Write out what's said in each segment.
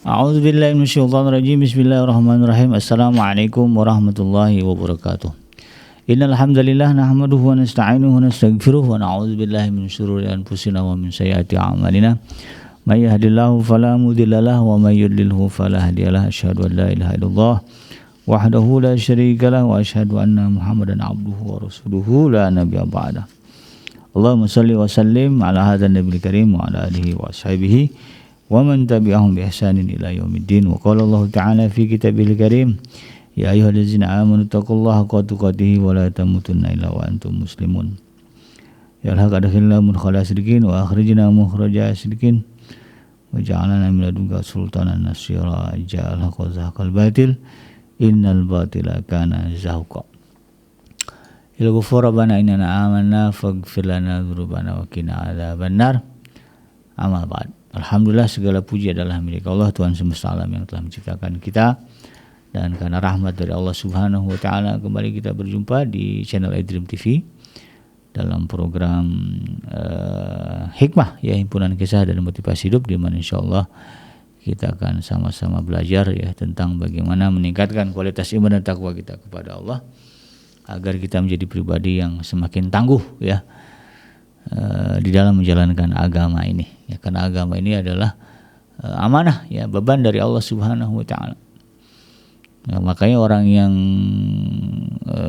A'udzubillahi minasyaitonirrajim. Bismillahirrahmanirrahim. Assalamualaikum warahmatullahi wabarakatuh. Innal hamdalillah nahmaduhu wa nasta'inuhu wa nastaghfiruh wa na'udzubillahi min syururi anfusina wa min sayyiati a'malina. May yahdihillahu fala mudhillalah wa may yudlilhu fala hadiyalah. Asyhadu an la ilaha illallah wahdahu la syarikalah wa asyhadu anna Muhammadan abduhu wa rasuluhu la nabiyya ba'dah. Allahumma shalli wa sallim ala hadzal nabiyil karim wa ala alihi wa ashabihi wa man tabi'ahum bi ihsanin ila yaumiddin. Wa qala Allah ta'ala fi kitabihil karim, ya ayyuhallazina amanu taqullaha haqqa tuqatih wa la tamutunna illa wa antum muslimun. Ya Allah adkhilna mudkhala sidqin wa akhrijna mukhraja sidqin wa ja'alna min ladunka sultanan nasira. Ja'al haqqa zahaqal batil innal batila kana zahuqa. Ya ghafur rabbana innana amanna faghfir lana dzunubana wa qina adzabannar. Amma ba'd. Alhamdulillah, segala puji adalah milik Allah, Tuhan semesta alam yang telah menciptakan kita. Dan karena rahmat dari Allah Subhanahu wa taala, kembali kita berjumpa di channel iDream TV dalam program Hikmah, ya, himpunan kisah dan motivasi hidup, di mana insyaallah kita akan sama-sama belajar ya tentang bagaimana meningkatkan kualitas iman dan takwa kita kepada Allah agar kita menjadi pribadi yang semakin tangguh ya di dalam menjalankan agama ini ya, karena agama ini adalah amanah ya, beban dari Allah Subhanahu wa taala. Ya, makanya orang yang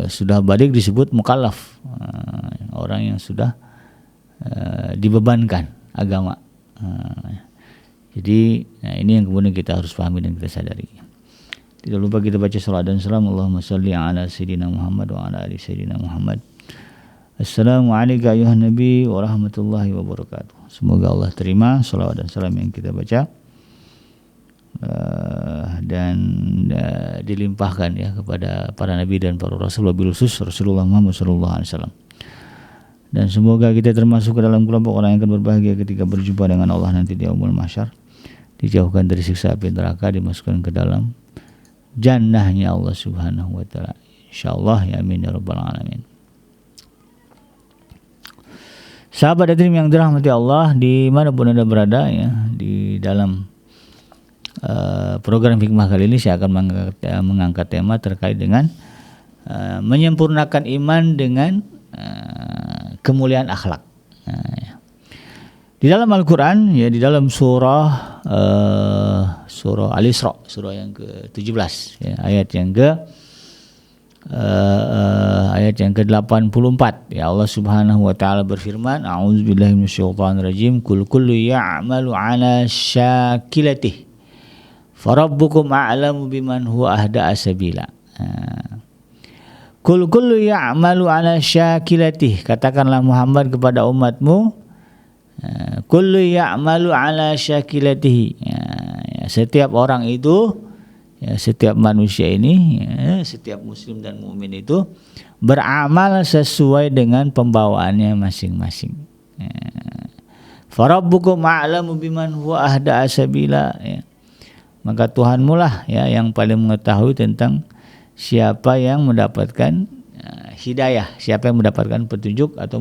sudah baligh disebut mukallaf, orang yang sudah dibebankan agama. Jadi ini yang kemudian kita harus pahami dan kita sadari. Tidak lupa kita baca salawat dan salam. Allahumma shalli ala sayyidina Muhammad wa ala ali sayyidina Muhammad. Assalamualaikum ayuhan nabi wa rahmatullahi wabarakatuh. Semoga Allah terima salawat dan salam yang kita baca dan dilimpahkan ya kepada para nabi dan para rasul, wabil khusus Rasulullah Muhammad sallallahu alaihi wasallam. Dan semoga kita termasuk ke dalam kelompok orang yang akan berbahagia ketika berjumpa dengan Allah nanti di yaumul mahsyar, dijauhkan dari siksa api neraka, dimasukkan ke dalam jannahnya Allah Subhanahu wa taala. Insyaallah ya amin ya rabbal alamin. Sahabat iDream yang dirahmati Allah dimanapun Anda berada ya, di dalam program Hikmah kali ini saya akan mengangkat tema terkait dengan menyempurnakan iman dengan kemuliaan akhlak. Ya. Di dalam Al-Quran ya, di dalam surah Al-Isra, surah yang ke-17 ya, ayat yang ke-84 ya, Allah Subhanahu wa taala berfirman, a'udzubillahi minasyaitonirrajim, kullu ya'malu 'ala syakilatihi farabbukum a'lamu biman huwa ahda'a sabila. Kullu ya'malu 'ala syakilatihi, katakanlah Muhammad kepada umatmu, kullu ya'malu 'ala syakilatihi, ya, setiap orang itu ya, setiap manusia ini ya, setiap muslim dan mukmin itu beramal sesuai dengan pembawaannya masing-masing. Ya. Farabbukum a'lamu biman huwa ahda'a sabila, ya. Maka Tuhanmu lah ya yang paling mengetahui tentang siapa yang mendapatkan hidayah, siapa yang mendapatkan petunjuk atau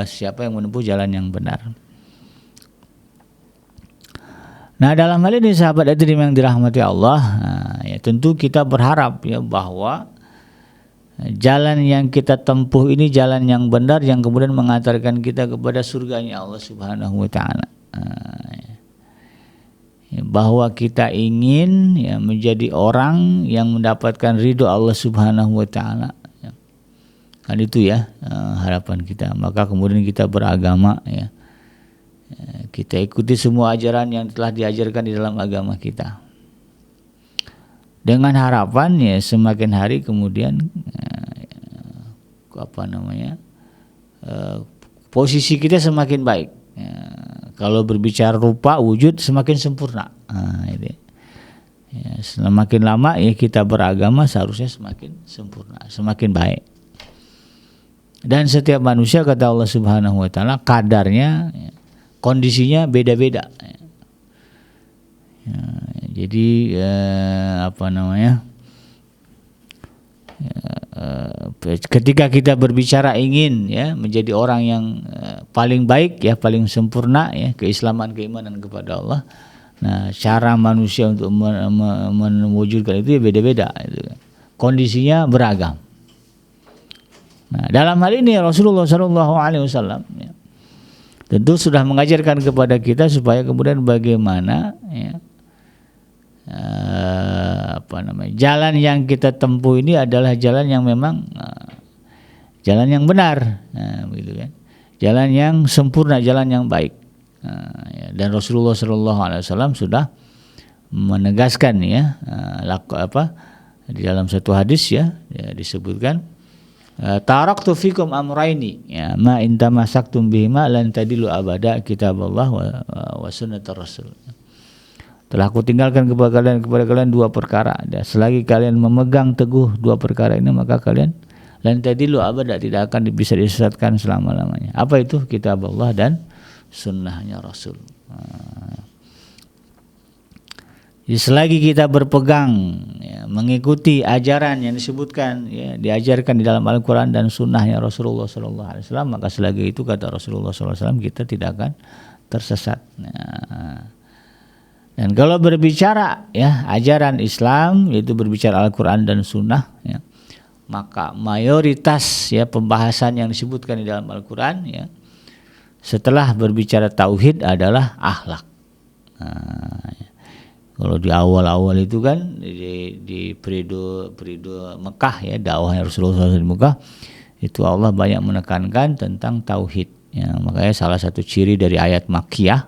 siapa yang menempuh jalan yang benar. Nah, dalam hal ini sahabat iDream yang dirahmati Allah, ya tentu kita berharap ya bahwa jalan yang kita tempuh ini jalan yang benar yang kemudian mengantarkan kita kepada surganya Allah Subhanahu wa taala. Ya, bahwa kita ingin ya menjadi orang yang mendapatkan ridho Allah Subhanahu wa taala. Ya. Kan itu ya harapan kita. Maka kemudian kita beragama ya. Kita ikuti semua ajaran yang telah diajarkan di dalam agama kita, dengan harapan ya semakin hari kemudian posisi kita semakin baik ya, kalau berbicara rupa wujud semakin sempurna. Ya, semakin lama ya kita beragama seharusnya semakin sempurna, semakin baik. Dan setiap manusia kata Allah Subhanahu wa taala kadarnya ya, kondisinya beda-beda. Ya, jadi ketika kita berbicara ingin ya menjadi orang yang paling baik ya, paling sempurna ya, keislaman, keimanan kepada Allah, Nah, cara manusia untuk mewujudkan itu ya beda-beda. Kondisinya beragam. Nah, dalam hal ini Rasulullah SAW ya, tentu sudah mengajarkan kepada kita supaya kemudian bagaimana ya, jalan yang kita tempuh ini adalah jalan yang memang jalan yang benar, begitu kan? Jalan yang sempurna, jalan yang baik. Ya, dan Rasulullah SAW sudah menegaskan ya, di dalam satu hadis ya disebutkan, taraktu fikum amraini ya ma in tamasaktum bihima lan tadilu abada kitaballah wa sunnatar rasul. Telah aku tinggalkan kepada kalian dua perkara, dan selagi kalian memegang teguh dua perkara ini maka kalian lan tadilu abada, tidak akan bisa disesatkan selama-lamanya. Apa itu? Kitab Allah dan sunnahnya Rasul. Jadi selagi kita berpegang ya, mengikuti ajaran yang disebutkan ya, diajarkan di dalam Al-Quran dan sunnahnya Rasulullah SAW, maka selagi itu kata Rasulullah SAW kita tidak akan tersesat. Dan kalau berbicara ya ajaran Islam, yaitu berbicara Al-Quran dan sunnah ya, maka mayoritas ya pembahasan yang disebutkan di dalam Al-Quran ya, setelah berbicara tauhid adalah akhlak. Kalau di awal-awal itu kan di periode Mekah ya, dakwahnya Rasulullah SAW di Mekah, itu Allah banyak menekankan tentang tauhid. Ya, makanya salah satu ciri dari ayat Makkiyah,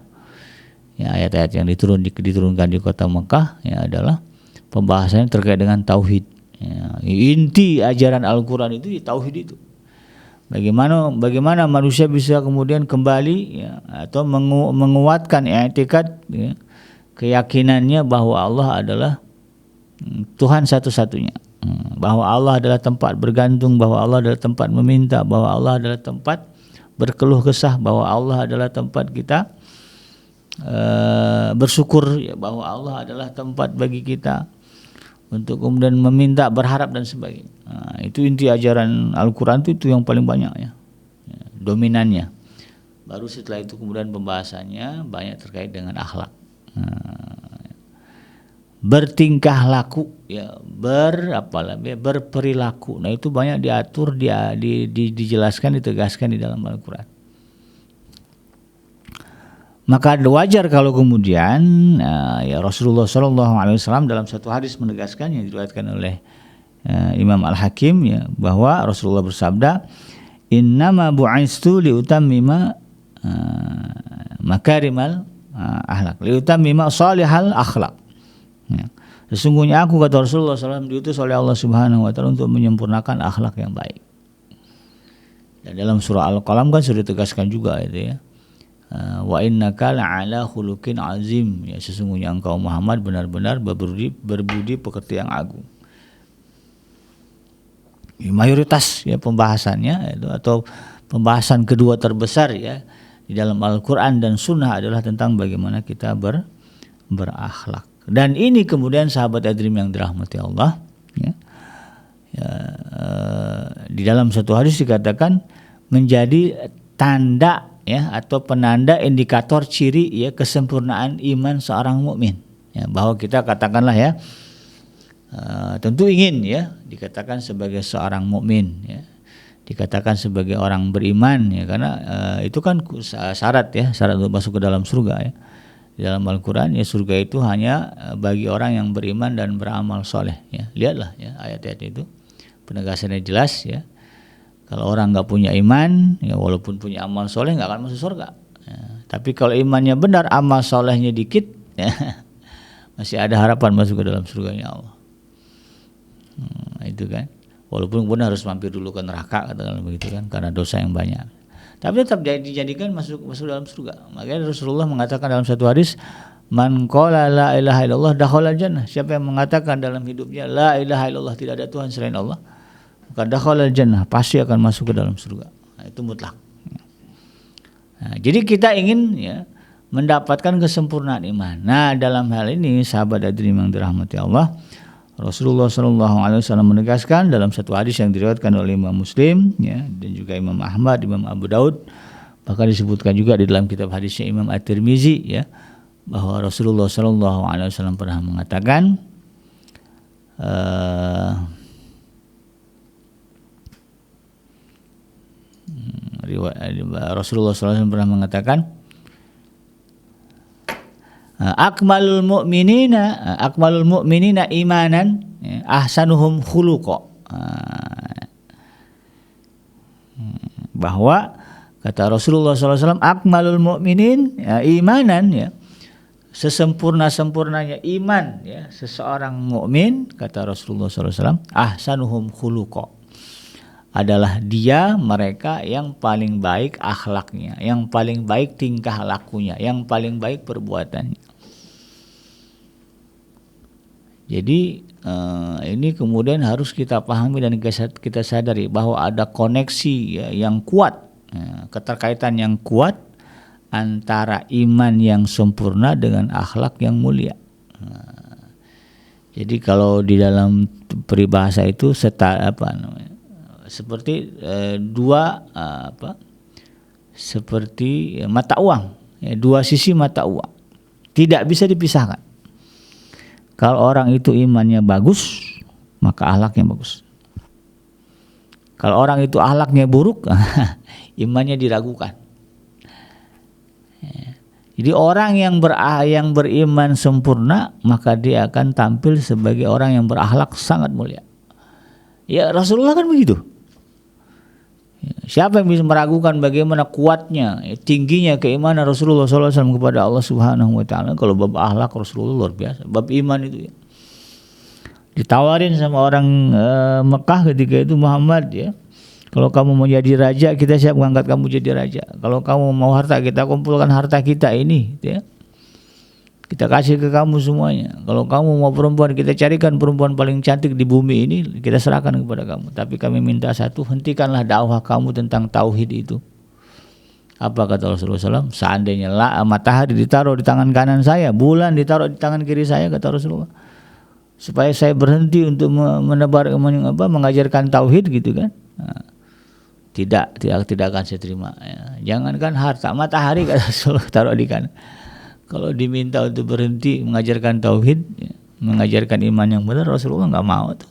ya, ayat-ayat yang diturunkan di kota Mekah ya adalah pembahasannya terkait dengan tauhid. Ya, inti ajaran Al-Quran itu tauhid itu. Bagaimana manusia bisa kemudian kembali ya, atau menguatkan i'tikad ya, keyakinannya bahwa Allah adalah Tuhan satu-satunya, bahwa Allah adalah tempat bergantung, bahwa Allah adalah tempat meminta, bahwa Allah adalah tempat berkeluh kesah, bahwa Allah adalah tempat kita bersyukur ya, bahwa Allah adalah tempat bagi kita untuk kemudian meminta, berharap dan sebagainya. Nah, itu inti ajaran Al-Quran itu yang paling banyak ya, dominannya. Baru setelah itu kemudian pembahasannya banyak terkait dengan akhlak. Bertingkah laku ya, berperilaku. Nah, itu banyak diatur, dijelaskan, ditegaskan di dalam Al-Quran. Maka wajar kalau kemudian ya Rasulullah SAW dalam satu hadis menegaskan yang diriwayatkan oleh Imam Al-Hakim ya, bahwa Rasulullah bersabda, innama bu'istu liutammima makarimal akhlak, liutammima salihal akhlak. Ya. Sesungguhnya aku, kata Rasulullah SAW, diutus oleh Allah Subhanahu wa Ta'ala untuk menyempurnakan akhlak yang baik. Dan dalam surah Al-Qalam kan sudah ditegaskan juga itu ya, wa innaka la'ala khuluqin azim, ya sesungguhnya engkau Muhammad benar-benar berbudi pekerti yang agung. Ya, mayoritas ya pembahasannya itu, atau pembahasan kedua terbesar ya di dalam Al-Quran dan Sunnah adalah tentang bagaimana kita berakhlak. Dan ini kemudian sahabat Adrim yang dirahmati Allah ya, di dalam satu hadis dikatakan menjadi tanda ya, atau penanda indikator ciri ya kesempurnaan iman seorang mukmin ya, bahwa kita katakanlah ya, tentu ingin ya dikatakan sebagai seorang mukmin ya, dikatakan sebagai orang beriman ya, karena itu kan syarat ya, syarat untuk masuk ke dalam surga ya. Di dalam Al-Quran ya, surga itu hanya bagi orang yang beriman dan beramal soleh ya. Lihatlah ya ayat-ayat itu, penegasannya jelas ya. Kalau orang nggak punya iman, ya walaupun punya amal soleh nggak akan masuk surga. Ya, tapi kalau imannya benar, amal solehnya dikit, ya, masih ada harapan masuk ke dalam surganya Allah. Itu kan. Walaupun pun harus mampir dulu ke neraka, katakanlah begitu kan, karena dosa yang banyak. Tapi tetap dijadikan masuk dalam surga. Makanya Rasulullah mengatakan dalam satu hadis, man qala la ilaha illallah dakhala jannah. Siapa yang mengatakan dalam hidupnya la ilaha illallah, tidak ada Tuhan selain Allah, maka dakhala jannah, pasti akan masuk ke dalam surga. Nah, itu mutlak. Nah, jadi kita ingin ya mendapatkan kesempurnaan iman. Nah, dalam hal ini sahabat hadirin yang dirahmati Allah, Rasulullah SAW menegaskan dalam satu hadis yang diriwayatkan oleh Imam Muslim ya, dan juga Imam Ahmad, Imam Abu Daud, bahkan disebutkan juga di dalam kitab hadisnya Imam At-Tirmizi ya, bahwa Rasulullah SAW pernah mengatakan Rasulullah SAW pernah mengatakan akmalul mu'minina imanan ahsanuhum khuluqa, bahwa kata Rasulullah SAW akmalul mu'minin imanan, ya, sesempurna-sempurnanya iman, ya, seseorang mukmin, kata Rasulullah SAW, ahsanuhum khuluqa, adalah dia mereka yang paling baik akhlaknya, yang paling baik tingkah lakunya, yang paling baik perbuatannya. Jadi ini kemudian harus kita pahami dan kita sadari bahwa ada koneksi, ya, yang kuat, keterkaitan yang kuat antara iman yang sempurna dengan akhlak yang mulia. Jadi kalau di dalam peribahasa itu seperti seperti mata uang, ya, dua sisi mata uang, tidak bisa dipisahkan. Kalau orang itu imannya bagus, maka akhlaknya bagus. Kalau orang itu akhlaknya buruk, imannya diragukan. Jadi orang yang beriman sempurna, maka dia akan tampil sebagai orang yang berakhlak sangat mulia. Ya, Rasulullah kan begitu. Siapa yang bisa meragukan bagaimana kuatnya, tingginya keimanan Rasulullah SAW kepada Allah Subhanahu Wa Taala? Kalau bab akhlak Rasulullah luar biasa. Bab iman itu, ya, ditawarin sama orang Mekah ketika itu, Muhammad, ya, kalau kamu mau jadi raja, kita siap mengangkat kamu jadi raja. Kalau kamu mau harta, kita kumpulkan harta kita ini, ya, kita kasih ke kamu semuanya. Kalau kamu mau perempuan, kita carikan perempuan paling cantik di bumi ini, kita serahkan kepada kamu. Tapi kami minta satu, hentikanlah dakwah kamu tentang tauhid itu. Apa kata Rasulullah SAW? Seandainya matahari ditaruh di tangan kanan saya, bulan ditaruh di tangan kiri saya, kata Rasulullah, supaya saya berhenti untuk mengajarkan tauhid, gitu kan? Nah, tidak akan saya terima, ya. Jangankan harta, matahari, kata Rasulullah, taruh di kanan. Kalau diminta untuk berhenti mengajarkan tauhid, ya, mengajarkan iman yang benar, Rasulullah nggak mau tuh.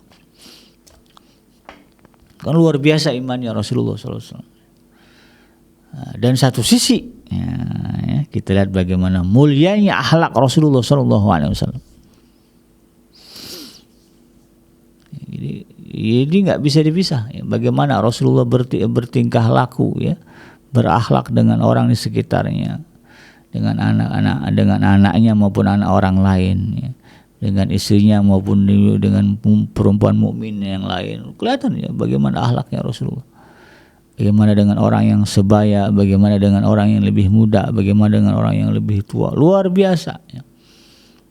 Kan luar biasa imannya Rasulullah SAW. Dan satu sisi, ya, kita lihat bagaimana mulianya akhlak Rasulullah SAW. Jadi nggak bisa dipisah, ya, bagaimana Rasulullah bertingkah laku, ya, berakhlak dengan orang di sekitarnya, dengan anaknya maupun anak orang lain, ya, dengan istrinya maupun dengan perempuan mukmin yang lain. Kelihatan, ya, bagaimana akhlaknya Rasulullah. Bagaimana dengan orang yang sebaya, bagaimana dengan orang yang lebih muda, bagaimana dengan orang yang lebih tua. Luar biasa, ya.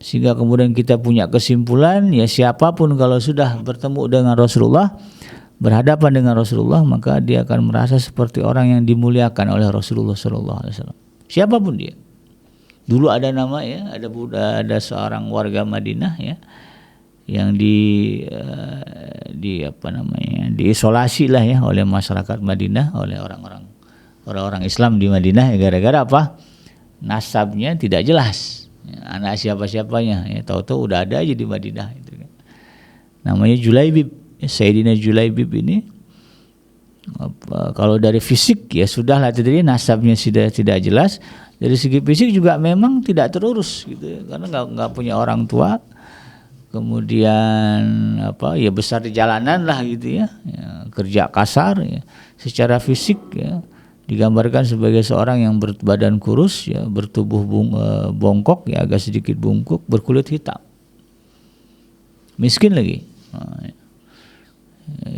Sehingga kemudian kita punya kesimpulan, ya, siapapun kalau sudah bertemu dengan Rasulullah, berhadapan dengan Rasulullah, maka dia akan merasa seperti orang yang dimuliakan oleh Rasulullah SAW. Siapapun dia. Dulu ada nama, ya, ada seorang warga Madinah, ya, yang diisolasi lah, ya, oleh masyarakat Madinah, oleh orang-orang Islam di Madinah, ya, gara-gara apa? Nasabnya tidak jelas, ya, anak siapa-siapanya, ya, tahu-tahu udah ada aja di Madinah itu, kan. Namanya Julaibib, ya, Sayyidina Julaibib ini. Kalau dari fisik, ya sudahlah, tadi nasabnya sudah tidak jelas. Dari segi fisik juga memang tidak terurus, gitu, ya, karena nggak punya orang tua. Kemudian ya besar di jalanan lah, gitu, ya, kerja kasar, ya. Secara fisik, ya, digambarkan sebagai seorang yang berbadan kurus, ya, bertubuh bongkok, ya, agak sedikit bungkuk, berkulit hitam, miskin lagi. Ya.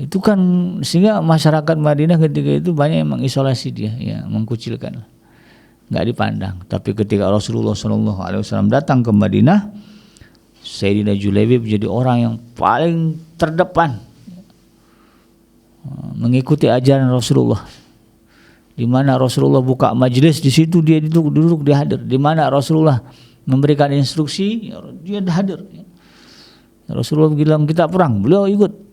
Itu kan sehingga masyarakat Madinah ketika itu banyak yang mengisolasi dia, ya, mengkucilkan, nggak dipandang. Tapi ketika Rasulullah SAW datang ke Madinah, Sayyidina Julaibib jadi orang yang paling terdepan mengikuti ajaran Rasulullah. Di mana Rasulullah buka majelis, di situ dia duduk, dia hadir. Di mana Rasulullah memberikan instruksi, ya, dia hadir. Rasulullah bilang kita perang, beliau ikut.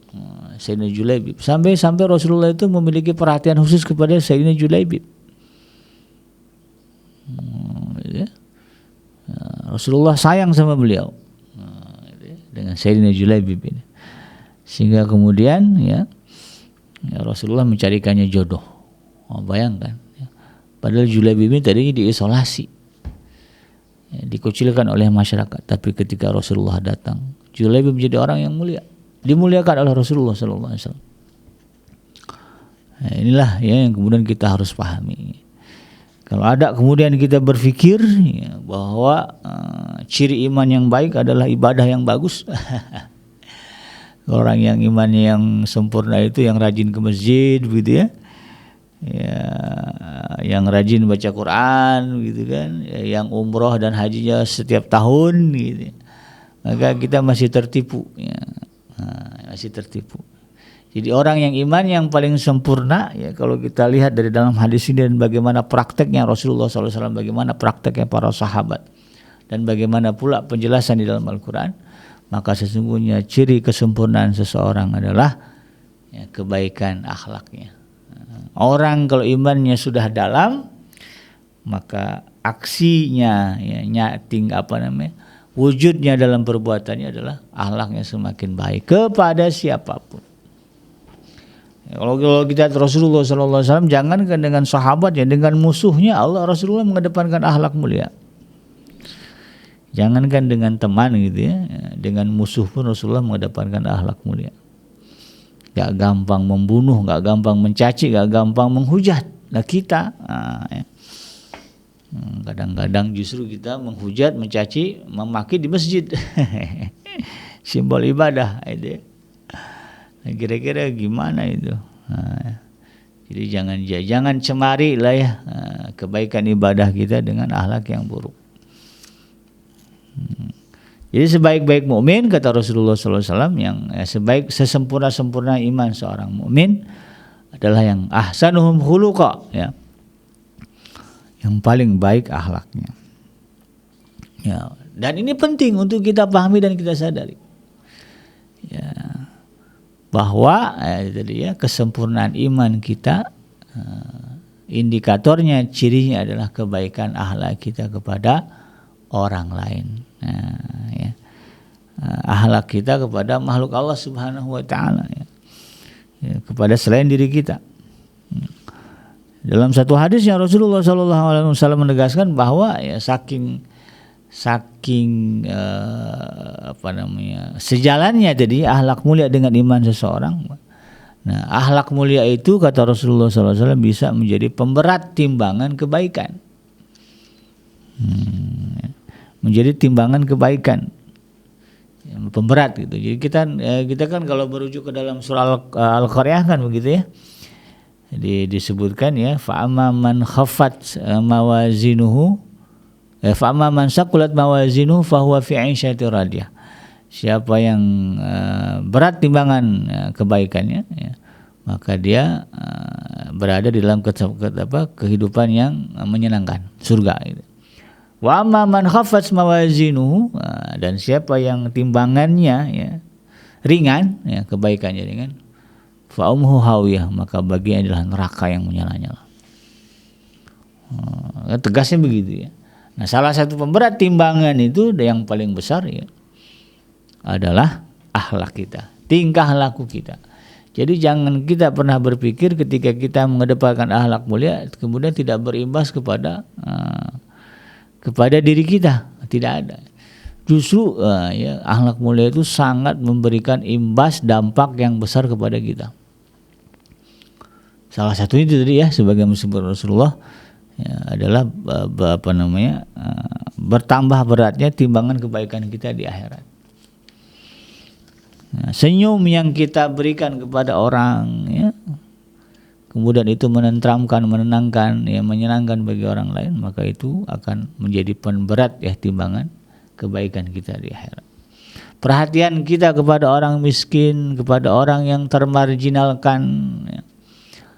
Sayyidina Julaibib sampai Rasulullah itu memiliki perhatian khusus kepada Sayyidina Julaibib. Ya. Rasulullah sayang sama beliau dengan Sayyidina Julaibib ini. Sehingga kemudian ya Rasulullah mencarikannya jodoh. Bayangkan ya. Padahal Julaibib ini tadinya diisolasi, ya, dikucilkan oleh masyarakat, tapi ketika Rasulullah datang, Julaibib menjadi orang yang mulia, dimuliakan oleh Rasulullah sallallahu alaihi wasallam. Nah, inilah ya yang kemudian kita harus pahami. Kalau ada kemudian kita berpikir ya, bahwa ciri iman yang baik adalah ibadah yang bagus. Orang yang imannya yang sempurna itu yang rajin ke masjid begitu ya. Ya, yang rajin baca Quran gitu kan, ya, yang umroh dan hajinya setiap tahun gitu. Maka kita masih tertipu ya. Masih tertipu. Jadi orang yang iman yang paling sempurna ya, kalau kita lihat dari dalam hadis ini dan bagaimana prakteknya Rasulullah SAW, bagaimana prakteknya para sahabat, dan bagaimana pula penjelasan di dalam Al-Quran, maka sesungguhnya ciri kesempurnaan seseorang adalah ya, kebaikan akhlaknya. Orang kalau imannya sudah dalam, maka aksinya ya, wujudnya dalam perbuatannya adalah akhlaknya semakin baik kepada siapapun. Kalau kita Rasulullah SAW, jangankan dengan sahabat ya, dengan musuhnya Allah Rasulullah mengedepankan akhlak mulia. Jangankan dengan teman gitu ya, dengan musuh pun Rasulullah mengedepankan akhlak mulia. Gak gampang membunuh, gak gampang mencaci, gak gampang menghujat. Nah kita ya. Kadang-kadang justru kita menghujat, mencaci, memaki di masjid. Simbol ibadah itu ya. Nah, kira-kira gimana itu? Nah, jadi jangan cemari lah ya kebaikan ibadah kita dengan akhlak yang buruk. Jadi sebaik-baik mukmin kata Rasulullah SAW, yang sesempurna iman seorang mukmin adalah yang ahsanuhum khuluqa ya, yang paling baik akhlaknya. Ya, dan ini penting untuk kita pahami dan kita sadari. Ya. Bahwa tadi ya, kesempurnaan iman kita indikatornya, cirinya adalah kebaikan akhlak kita kepada orang lain. Ya. Akhlak kita kepada makhluk Allah Subhanahu wa taala ya. Ya, kepada selain diri kita. Dalam satu hadis yang Rasulullah sallallahu alaihi wasallam menegaskan bahwa ya saking sejalannya jadi akhlak mulia dengan iman seseorang. Nah, akhlak mulia itu kata Rasulullah SAW bisa menjadi pemberat timbangan kebaikan. Menjadi timbangan kebaikan, pemberat gitu. Jadi kita kan kalau merujuk ke dalam surah Al-Qaryah kan begitu ya. Jadi disebutkan ya, fa amma man khaffat mawazinuhu fa'amma man saqulat mawazinu fahuwa fi 'ishatin radiyah. Siapa yang berat timbangan kebaikannya ya, maka dia berada di dalam kehidupan yang menyenangkan, surga gitu. Wa amma man khaffat mawazinu, dan siapa yang timbangannya ya ringan ya, kebaikannya ringan, fa umhu hawiyah, maka baginya adalah neraka yang menyala-nyala. Tegasnya begitu ya. Nah, salah satu pemberat timbangan itu yang paling besar ya adalah akhlak kita, tingkah laku kita. Jadi jangan kita pernah berpikir ketika kita mengedepankan akhlak mulia kemudian tidak berimbas kepada diri kita. Tidak ada. Justru ya akhlak mulia itu sangat memberikan imbas dampak yang besar kepada kita. Salah satunya itu tadi ya, sebagai disebut Rasulullah ya, adalah bertambah beratnya timbangan kebaikan kita di akhirat. Nah, senyum yang kita berikan kepada orang ya, kemudian itu menenteramkan, menenangkan ya, menyenangkan bagi orang lain, maka itu akan menjadi pemberat ya timbangan kebaikan kita di akhirat. Perhatian kita kepada orang miskin, kepada orang yang termarginalkan ya,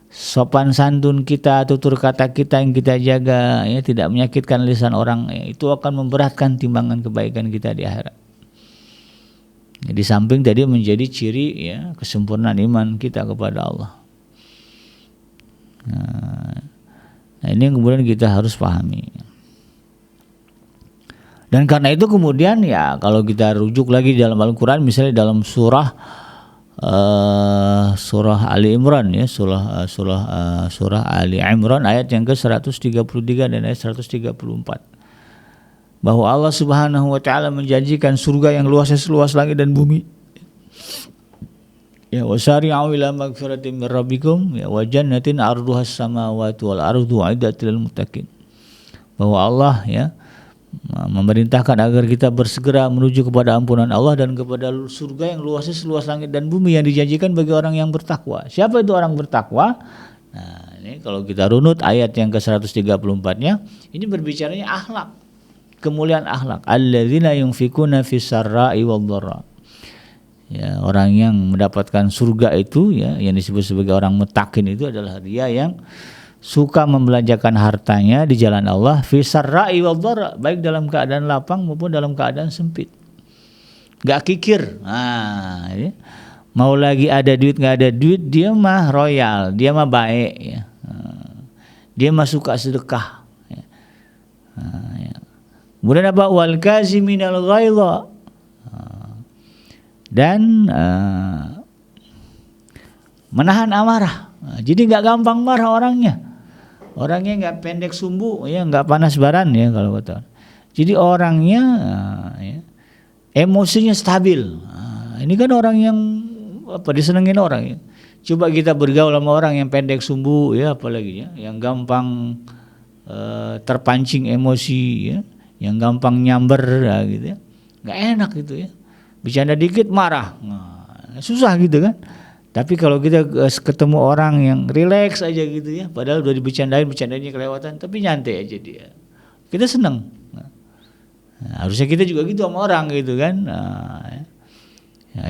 sopan santun kita, tutur kata kita yang kita jaga ya, tidak menyakitkan lisan orang ya, itu akan memberatkan timbangan kebaikan kita di akhirat. Ya, di samping tadi menjadi ciri ya kesempurnaan iman kita kepada Allah. Nah, ini yang kemudian kita harus pahami. Dan karena itu kemudian ya kalau kita rujuk lagi dalam Al-Quran, misalnya dalam surah Ali Imran ya, surah Ali Imran ayat yang ke-133 dan ayat 134, bahwa Allah Subhanahu wa taala menjanjikan surga yang luasnya seluas langit dan bumi. Ya, wasari'u ila magfiratin mir rabbikum ya wa jannatin 'arduhas samawati wal ardu 'iddat lil muttaqin. Bahwa Allah ya memerintahkan agar kita bersegera menuju kepada ampunan Allah dan kepada surga yang luasnya seluas langit dan bumi yang dijanjikan bagi orang yang bertakwa. Siapa itu orang bertakwa? Nah, ini kalau kita runut ayat yang ke-134-nya, ini berbicaranya akhlak, kemuliaan akhlak. Alladzina yunfikuna fis sarra'i wad dharra. Ya, orang yang mendapatkan surga itu ya, yang disebut sebagai orang muttaqin itu adalah dia yang suka membelanjakan hartanya di jalan Allah fi sarra'i wad dharra, baik dalam keadaan lapang maupun dalam keadaan sempit. Gak kikir. Nah, ya. Mau lagi ada duit gak ada duit, dia mah royal, dia mah baik ya. Dia mah suka sedekah ya. Nah, ya. Kemudian apa? Wal kaziminal ghaidha. Dan menahan amarah. Jadi gak gampang marah orangnya. Orangnya nggak pendek sumbu, ya nggak panas baran ya kalau kata. Jadi orangnya ya, emosinya stabil. Ini kan orang yang disenengin orang ya. Coba kita bergaul sama orang yang pendek sumbu ya, apalagi ya, yang gampang terpancing emosi ya, yang gampang nyamber ya, gitu ya. Nggak enak gitu ya. Bercanda dikit marah, susah gitu kan. Tapi kalau kita ketemu orang yang rileks aja gitu ya, padahal udah bercandanya kelewatan, tapi nyantai aja dia, kita senang. Nah, harusnya kita juga gitu sama orang gitu kan. Nah,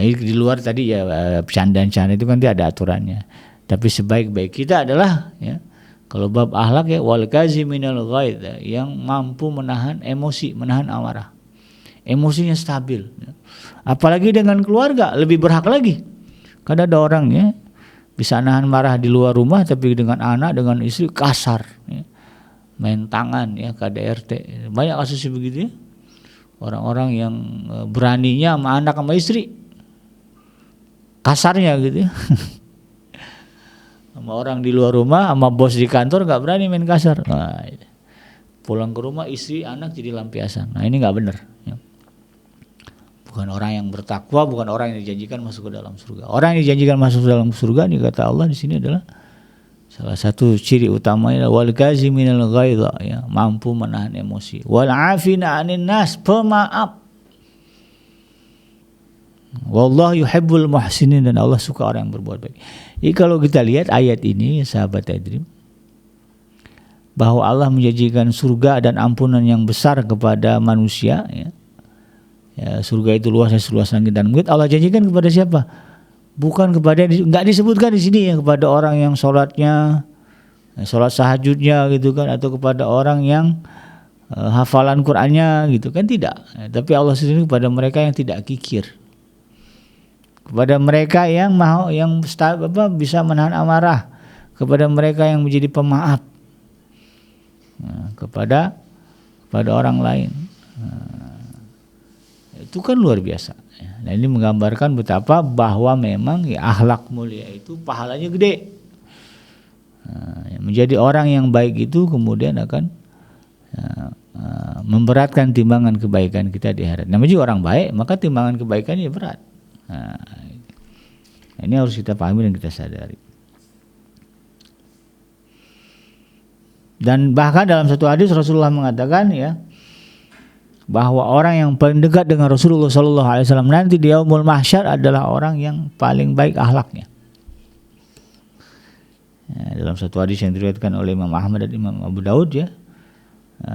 di luar tadi ya bercanda-canda itu kan dia ada aturannya. Tapi sebaik-baik kita adalah ya, kalau bab akhlak ya wal kaziminal ghaidh, yang mampu menahan emosi, menahan amarah, emosinya stabil. Apalagi dengan keluarga lebih berhak lagi. Kadang ada orang ya bisa nahan marah di luar rumah, tapi dengan anak, dengan istri kasar ya. Main tangan ya, KDRT. Banyak kasusnya begitu ya. Orang-orang yang beraninya sama anak sama istri kasarnya gitu ya. Sama orang di luar rumah, sama bos di kantor gak berani main kasar. Nah, pulang ke rumah istri anak jadi lampiasan. Nah, ini gak benar ya. Bukan orang yang bertakwa, bukan orang yang dijanjikan masuk ke dalam surga. Orang yang dijanjikan masuk ke dalam surga, ini kata Allah di sini adalah salah satu ciri utamanya wal kaziminal ghaidha ya, mampu menahan emosi. Wal afina 'anil nas, pemaaf. Wallahu yuhibbul muhsinin, dan Allah suka orang yang berbuat baik. Jadi kalau kita lihat ayat ini sahabat Adrim, bahwa Allah menjanjikan surga dan ampunan yang besar kepada manusia ya. Ya, surga itu luasnya seluas langit dan bumi. Allah janjikan kepada siapa? Bukan kepada, nggak disebutkan di sini ya, kepada orang yang sholatnya, sholat tahajudnya gitu kan, atau kepada orang yang hafalan Qur'annya gitu kan, tidak. Tapi Allah sendiri kepada mereka yang tidak kikir, kepada mereka yang mau, yang bisa menahan amarah, kepada mereka yang menjadi pemaaf, kepada orang lain. Itu kan luar biasa. Nah, ini menggambarkan betapa bahwa memang ya, akhlak mulia itu pahalanya gede. Nah, menjadi orang yang baik itu kemudian akan memberatkan timbangan kebaikan kita di akhirat. Namanya juga orang baik, maka timbangan kebaikannya berat. Nah, ini harus kita pahami dan kita sadari. Dan bahkan dalam satu hadis Rasulullah mengatakan ya, bahwa orang yang paling dekat dengan Rasulullah SAW nanti di yaumul mahsyar adalah orang yang paling baik akhlaknya. Ya, dalam satu hadis yang diriwayatkan oleh Imam Ahmad dan Imam Abu Daud ya,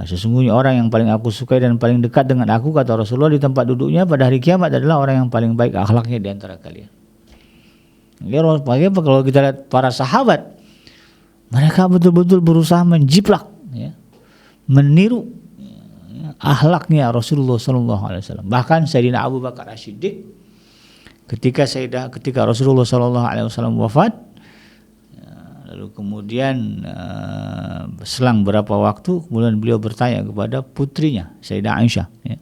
sesungguhnya orang yang paling aku sukai dan paling dekat dengan aku, kata Rasulullah, di tempat duduknya pada hari kiamat adalah orang yang paling baik akhlaknya di antara kalian. Ya, bagaimana kalau kita lihat para sahabat, mereka betul-betul berusaha menjiplak ya, meniru akhlaknya Rasulullah SAW. Bahkan Sayyidina Abu Bakar As-Siddiq ketika Rasulullah SAW wafat, Lalu kemudian selang berapa waktu kemudian beliau bertanya kepada putrinya Sayyidah Aisyah, ya.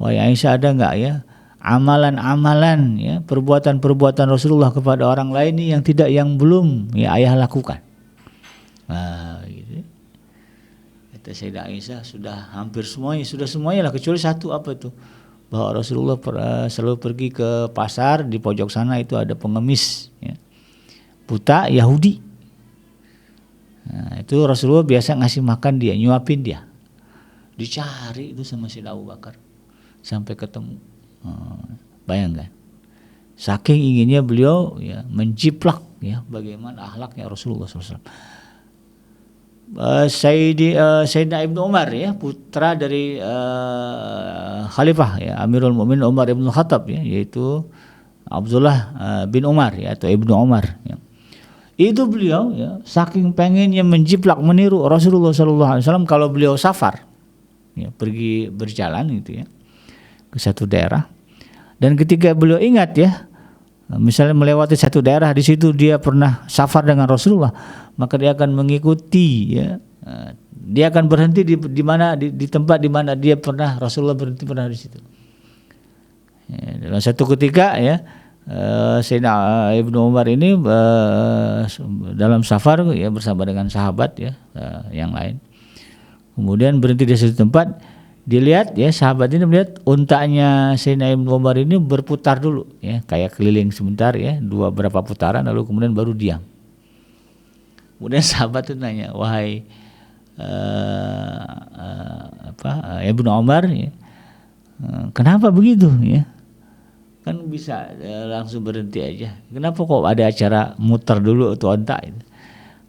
Wahai Aisyah, ada enggak ya amalan-amalan, ya, perbuatan-perbuatan Rasulullah kepada orang lain yang belum ya ayah lakukan? Nah, gitu. Kata Sayyidah Aisyah, sudah hampir semuanya lah, kecuali satu. Apa itu? Bahwa Rasulullah selalu pergi ke pasar, di pojok sana itu ada pengemis, ya, buta Yahudi. Nah, itu Rasulullah biasa ngasih makan dia, nyuapin dia. Dicari itu sama Sayyidina Abu Bakar sampai ketemu. Bayangkan, saking inginnya beliau ya menjiplak ya bagaimana akhlaknya Rasulullah SAW. Sayyidina Ibnu Umar, ya, putra dari Khalifah, ya, Amirul Mukminin Umar Ibn Khattab, ya, yaitu Abdullah bin Umar, ya, atau Ibnu Umar, ya. Itu beliau, ya, saking pengennya menjiplak meniru Rasulullah SAW kalau beliau safar, ya, pergi berjalan gitu, ya, ke satu daerah, dan ketika beliau ingat, ya, misalnya melewati satu daerah, di situ dia pernah safar dengan Rasulullah, maka dia akan mengikuti, ya, dia akan berhenti di mana di tempat di mana dia pernah Rasulullah berhenti pernah di situ. Ya, dalam satu ketika, ya, Sayyidina Ibnu Umar ini dalam safar, ya, bersama dengan sahabat, ya, yang lain. Kemudian berhenti di satu tempat, dilihat, ya, sahabat ini melihat untanya Sayyidina Ibnu Umar ini berputar dulu, ya, kayak keliling sebentar, ya, berapa putaran, lalu kemudian baru diam. Kemudian sahabat itu nanya, wahai Ibnu Umar, ya, kenapa begitu, ya? Kan bisa langsung berhenti aja. Kenapa kok ada acara muter dulu atau onta?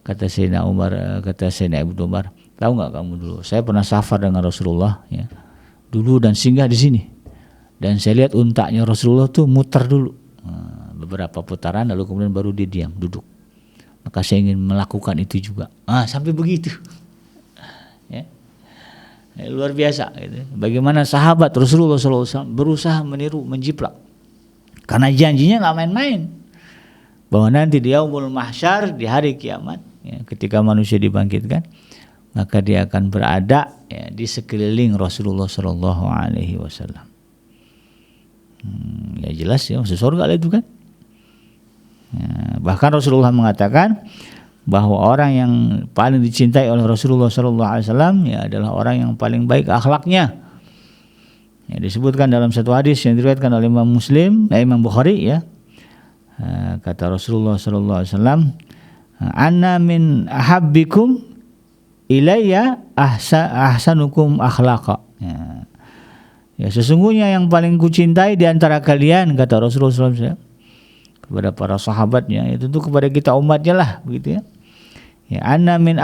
Kata Sayyidina Ibnu Umar, tahu nggak kamu dulu? Saya pernah safar dengan Rasulullah, ya, dulu dan singgah di sini. Dan saya lihat untanya Rasulullah tuh muter dulu beberapa putaran, lalu kemudian baru dia diam duduk. Maka saya ingin melakukan itu juga. Sampai begitu. Ya. Luar biasa, gitu. Bagaimana sahabat Rasulullah SAW berusaha meniru, menjiplak. Karena janjinya nggak main-main. Bahwa nanti di yaumul mahsyar, di hari kiamat, ya, ketika manusia dibangkitkan, maka dia akan berada, ya, di sekeliling Rasulullah SAW. Ya jelas, ya, masuk surga lah itu kan. Ya, bahkan Rasulullah mengatakan bahwa orang yang paling dicintai oleh Rasulullah SAW, ya, adalah orang yang paling baik akhlaknya. Ya, disebutkan dalam satu hadis yang diriwayatkan oleh Imam Bukhari, ya, kata Rasulullah SAW, "Anna min ahabbikum ilayya ahsanukum akhlaqa." Ya, sesungguhnya yang paling kucintai di antara kalian, kata Rasulullah SAW kepada para sahabatnya, itu tentu kepada kita umatnya lah, begitu, ya. Ya, anna min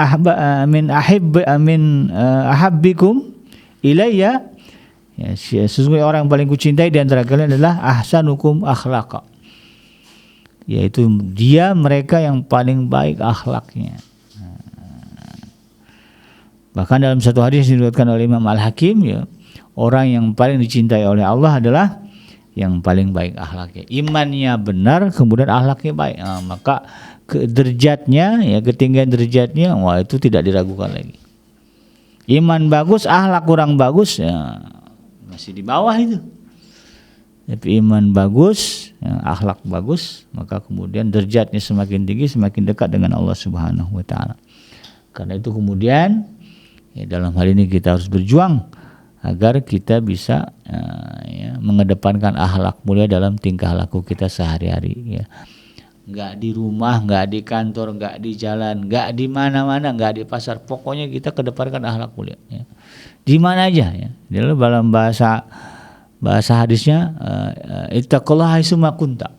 ahabbikum ilayya, ya, sesungguhnya orang yang paling kucintai di antara kalian adalah ahsanukum akhlaqa, yaitu mereka yang paling baik akhlaknya. Bahkan dalam satu hadis diriwayatkan oleh Imam Al-Hakim, ya, orang yang paling dicintai oleh Allah adalah yang paling baik akhlaknya. Imannya benar, kemudian akhlaknya baik. Maka derajatnya, ya, ketinggian derajatnya, wah, itu tidak diragukan lagi. Iman bagus, akhlak kurang bagus, ya, masih di bawah itu. Tapi iman bagus, ya, akhlak bagus, maka kemudian derajatnya semakin tinggi, semakin dekat dengan Allah Subhanahu wa taala. Karena itu kemudian, ya, dalam hal ini kita harus berjuang agar kita bisa ya, mengedepankan akhlak mulia dalam tingkah laku kita sehari-hari, ya. Enggak di rumah, enggak di kantor, enggak di jalan, enggak di mana-mana, enggak di pasar. Pokoknya kita kedepankan akhlak mulia, ya. Di mana aja, ya. Dalam bahasa hadisnya, ittaqullaha haitsuma kunta.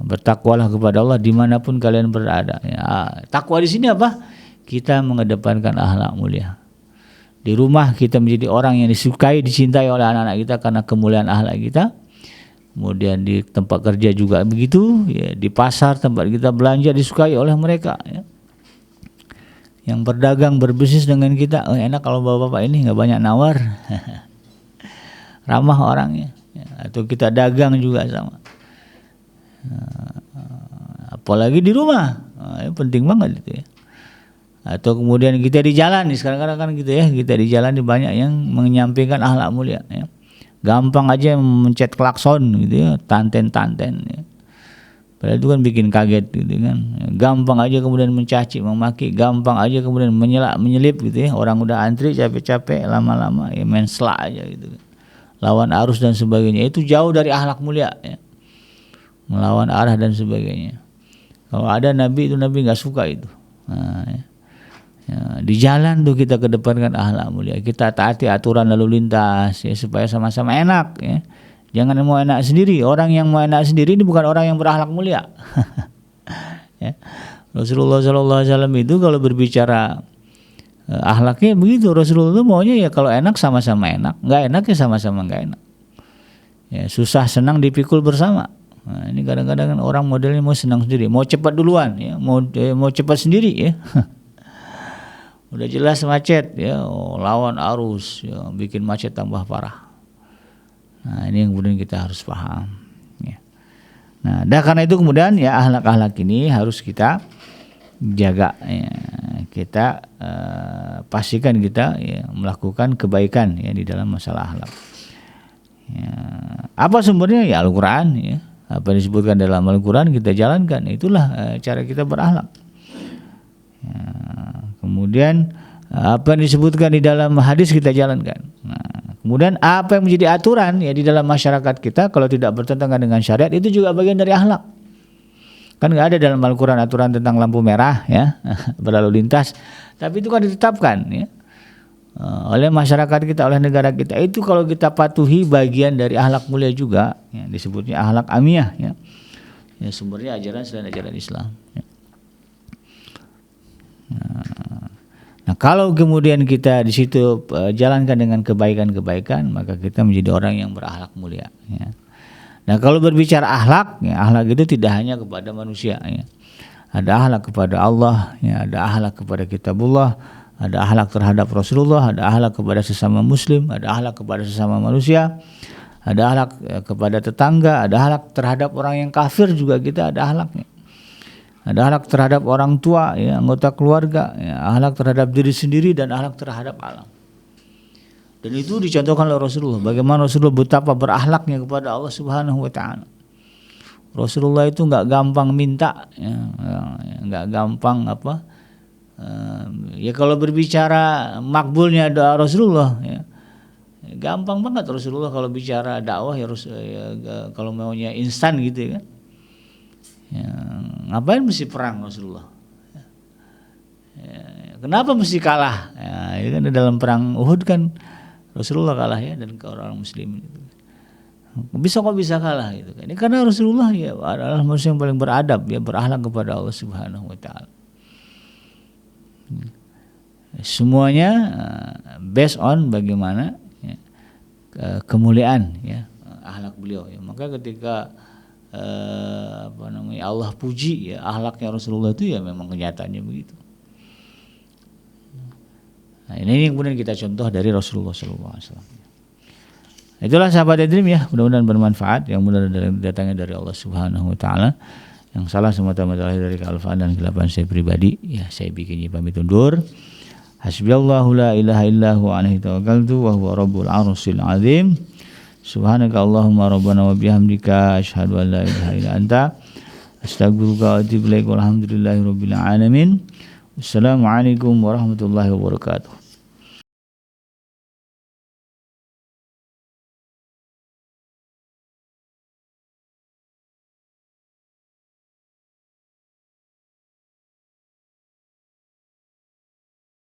Bertakwalah kepada Allah dimanapun kalian berada. Ya, takwa di sini apa? Kita mengedepankan akhlak mulia. Di rumah kita menjadi orang yang disukai, dicintai oleh anak-anak kita karena kemuliaan akhlak kita. Kemudian di tempat kerja juga begitu, ya, di pasar tempat kita belanja disukai oleh mereka, ya. Yang berdagang berbisnis dengan kita, enak kalau bapak-bapak ini nggak banyak nawar, ramah orangnya, ya. Atau kita dagang juga sama. Apalagi di rumah, Penting banget itu ya. Atau kemudian kita di jalan nih, sekarang kan gitu ya, kita di jalan nih banyak yang menyampaikan akhlak mulia ya. Gampang aja mencet klakson gitu ya, tanten ya. Padahal itu kan bikin kaget gitu kan. Gampang aja kemudian mencaci, memaki, gampang aja kemudian menyelip gitu ya. Orang udah antri capek-capek, lama-lama ya main selak aja gitu. Lawan arus dan sebagainya. Itu jauh dari akhlak mulia ya. Melawan arah dan sebagainya. Kalau ada Nabi itu, Nabi nggak suka itu. Nah, ya. Ya, di jalan tuh kita kedepankan akhlak mulia, kita taati aturan lalu lintas ya, supaya sama-sama enak ya. Jangan mau enak sendiri. Orang yang mau enak sendiri ini bukan orang yang berakhlak mulia. Ya. Rasulullah SAW itu kalau berbicara akhlaknya begitu. Rasulullah itu maunya ya kalau enak sama-sama enak, nggak enak ya sama-sama nggak enak. Ya, susah senang dipikul bersama. Nah, ini kadang-kadang kan orang modelnya mau senang sendiri, mau cepat duluan ya, mau cepat sendiri ya. Udah jelas macet ya, lawan arus ya, bikin macet tambah parah. Nah, ini yang kemudian kita harus paham ya. Nah, karena itu kemudian ya akhlak-akhlak ini harus kita jaga ya. Kita pastikan kita ya, melakukan kebaikan ya di dalam masalah akhlak. Ya, apa sumbernya? Ya Al-Qur'an ya. Apa yang disebutkan dalam Al-Qur'an kita jalankan. Itulah cara kita berakhlak. Ya, kemudian apa yang disebutkan di dalam hadis kita jalankan. Nah, kemudian apa yang menjadi aturan ya di dalam masyarakat kita kalau tidak bertentangan dengan syariat itu juga bagian dari akhlak. Kan nggak ada dalam Al-Quran aturan tentang lampu merah ya berlalu lintas, tapi itu kan ditetapkan ya oleh masyarakat kita, oleh negara kita. Itu kalau kita patuhi bagian dari akhlak mulia juga ya, disebutnya akhlak amiyah ya. Ya sumbernya ajaran selain ajaran Islam ya. Nah, kalau kemudian kita di situ jalankan dengan kebaikan-kebaikan, maka kita menjadi orang yang berakhlak mulia. Ya. Nah, kalau berbicara akhlak, ya, akhlak itu tidak hanya kepada manusia. Ya. Ada akhlak kepada Allah, ya, ada akhlak kepada Kitabullah, ada akhlak terhadap Rasulullah, ada akhlak kepada sesama Muslim, ada akhlak kepada sesama manusia, ada akhlak kepada tetangga, ada akhlak terhadap orang yang kafir juga kita ada akhlaknya. Ada akhlak terhadap orang tua, ya, anggota keluarga, ya, akhlak terhadap diri sendiri dan akhlak terhadap alam. Dan itu dicontohkan oleh Rasulullah. Bagaimana Rasulullah betapa berakhlaknya kepada Allah Subhanahu Wa Taala. Rasulullah itu nggak gampang minta, ya, nggak gampang apa. Ya kalau berbicara makbulnya doa Rasulullah, ya, gampang banget Rasulullah kalau bicara dakwah ya, kalau maunya instan gitu kan. Ya, ngapain mesti perang Rasulullah? Ya, kenapa mesti kalah? Ya, ini kan dalam perang Uhud kan Rasulullah kalah ya dan orang muslimin itu. Kok bisa kalah gitu kan? Ini karena Rasulullah ya adalah manusia yang paling beradab ya, berakhlak kepada Allah Subhanahu Wa Taala. Semuanya based on bagaimana ya, kemuliaan ya akhlak beliau ya. Maka ketika Allah puji ya akhlaknya Rasulullah itu ya memang kenyataannya begitu. Nah, ini yang kemudian kita contoh dari Rasulullah SAW. Itulah sahabat Edrim ya, mudah-mudahan bermanfaat, yang mudah-mudahan datangnya dari Allah Subhanahu Wa Taala. Yang salah semata-mata dari kealfaan dan kesilapan saya pribadi ya, saya bikin pamit undur. Hasbiyallahu la ilaha illahu alaihi tawakkaltu wa huwa rabbul arsyil azim. Subhanaka Allahumma rabbana wa bihamdika asyhadu an la ilaha illa anta astaghfiruka wa atubu ilaik. Walhamdulillahi rabbil alamin. Wassalamualaikum warahmatullahi wabarakatuh.